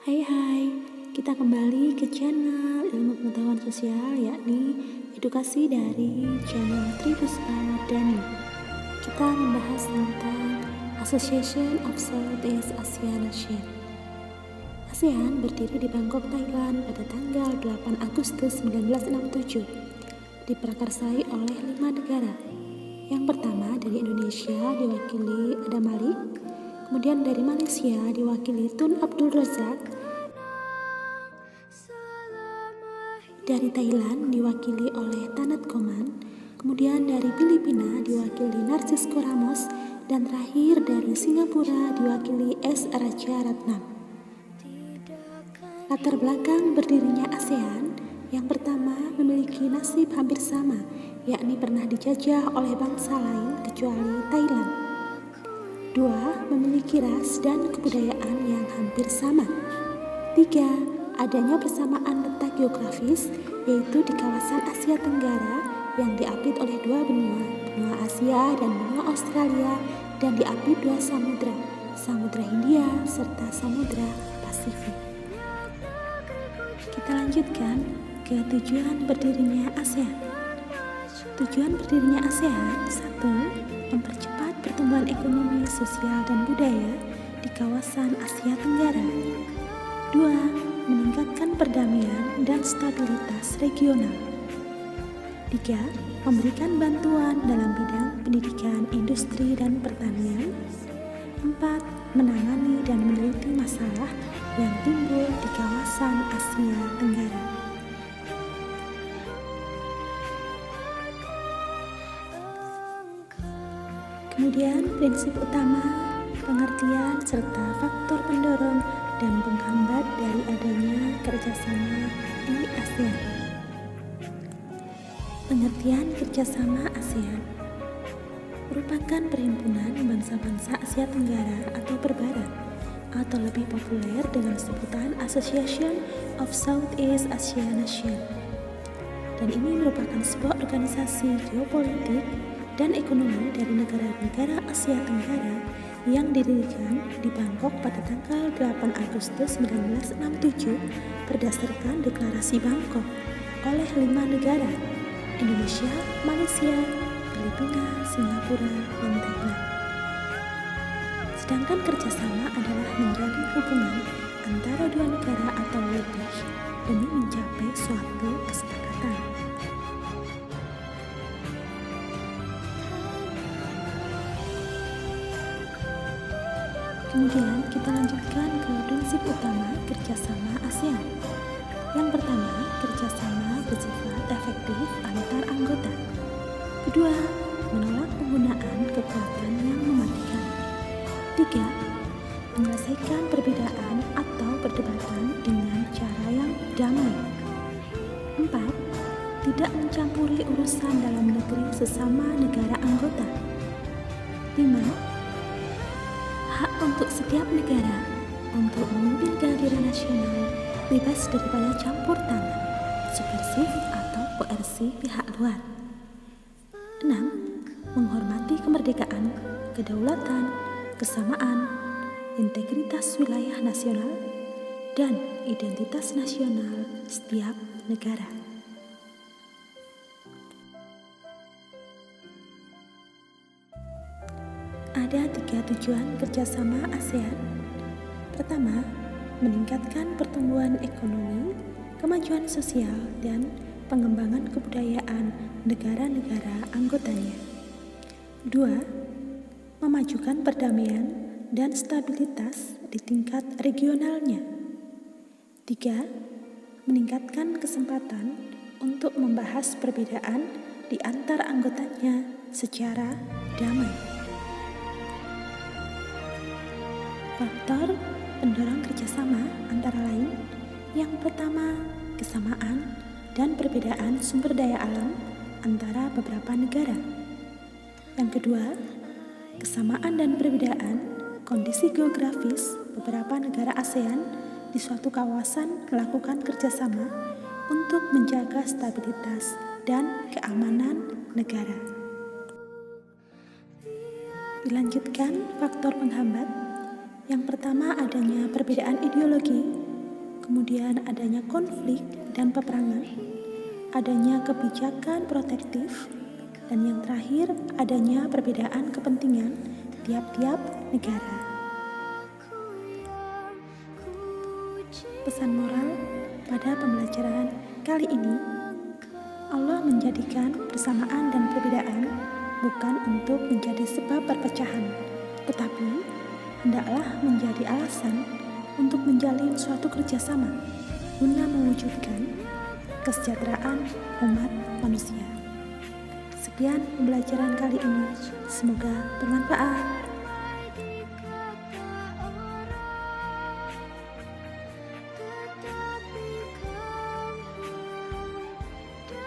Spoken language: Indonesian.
Hai, kita kembali ke channel ilmu pengetahuan sosial, yakni edukasi dari channel Tribuspa Dani. Kita membahas tentang Association of Southeast Asia Nation. ASEAN berdiri di Bangkok, Thailand pada tanggal 8 Agustus 1967. Diprakarsai oleh 5 negara. Yang pertama dari Indonesia diwakili Adam Malik, kemudian dari Malaysia diwakili Tun Abdul Razak, dari Thailand diwakili oleh Tanat Koman, kemudian dari Filipina diwakili Narcisco Ramos, dan terakhir dari Singapura diwakili S. Raja Ratnam. Latar belakang berdirinya ASEAN, yang pertama memiliki nasib hampir sama, yakni pernah dijajah oleh bangsa lain kecuali Thailand. 2. Memiliki ras dan kebudayaan yang hampir sama. 3. Adanya persamaan letak geografis, yaitu di kawasan Asia Tenggara yang diapit oleh dua benua, benua Asia dan benua Australia, dan diapit dua samudra, Samudra Hindia serta Samudra Pasifik. Kita lanjutkan ke tujuan berdirinya ASEAN. Tujuan berdirinya ASEAN: 1. Mempercepat pertumbuhan ekonomi, sosial, dan budaya di kawasan Asia Tenggara. 2. Meningkatkan perdamaian dan stabilitas regional. 3. Memberikan bantuan dalam bidang pendidikan, industri, dan pertanian. 4. Menangani dan meneliti masalah yang timbul di kawasan Asia Tenggara. Kemudian prinsip utama, pengertian, serta faktor pendorong dan penghambat dari adanya kerjasama di ASEAN. Pengertian kerjasama ASEAN merupakan perhimpunan bangsa-bangsa Asia Tenggara atau Perbarat, atau lebih populer dengan sebutan Association of Southeast Asia Nation. Dan ini merupakan sebuah organisasi geopolitik dan ekonomi dari negara-negara Asia Tenggara yang didirikan di Bangkok pada tanggal 8 Agustus 1967 berdasarkan Deklarasi Bangkok oleh 5 negara: Indonesia, Malaysia, Filipina, Singapura, dan Thailand. Sedangkan kerjasama adalah menjalin hubungan antara dua negara atau lebih demi mencapai suatu kesepakatan. Kemudian kita lanjutkan ke prinsip utama kerjasama ASEAN. Yang pertama, kerjasama bersifat efektif antar anggota. Kedua, menolak penggunaan kekuatan yang mematikan. 3. Menyelesaikan perbedaan atau perdebatan dengan cara yang damai. 4. Tidak mencampuri urusan dalam negeri sesama negara anggota. 5. Hak untuk setiap negara untuk memimpin kehadiran nasional bebas daripada campur tangan, subversif atau koersi pihak luar. 6. Menghormati kemerdekaan, kedaulatan, kesamaan, integritas wilayah nasional, dan identitas nasional setiap negara. Ada 3 tujuan kerjasama ASEAN. Pertama, meningkatkan pertumbuhan ekonomi, kemajuan sosial, dan pengembangan kebudayaan negara-negara anggotanya. 2. Memajukan perdamaian dan stabilitas di tingkat regionalnya. 3. Meningkatkan kesempatan untuk membahas perbedaan di antar anggotanya secara damai. Faktor pendorong kerjasama antara lain: yang pertama, kesamaan dan perbedaan sumber daya alam antara beberapa negara. Yang kedua, kesamaan dan perbedaan kondisi geografis beberapa negara ASEAN di suatu kawasan melakukan kerjasama untuk menjaga stabilitas dan keamanan negara. Dilanjutkan faktor penghambat. Yang pertama, adanya perbedaan ideologi kemudian adanya konflik dan peperangan, adanya kebijakan protektif, dan yang terakhir adanya perbedaan kepentingan tiap-tiap negara. Pesan moral pada pembelajaran kali ini, Allah menjadikan persamaan dan perbedaan bukan untuk menjadi sebab perpecahan, tetapi hendaklah menjadi alasan untuk menjalin suatu kerjasama guna mewujudkan kesejahteraan umat manusia. Sekian pembelajaran kali ini, semoga bermanfaat.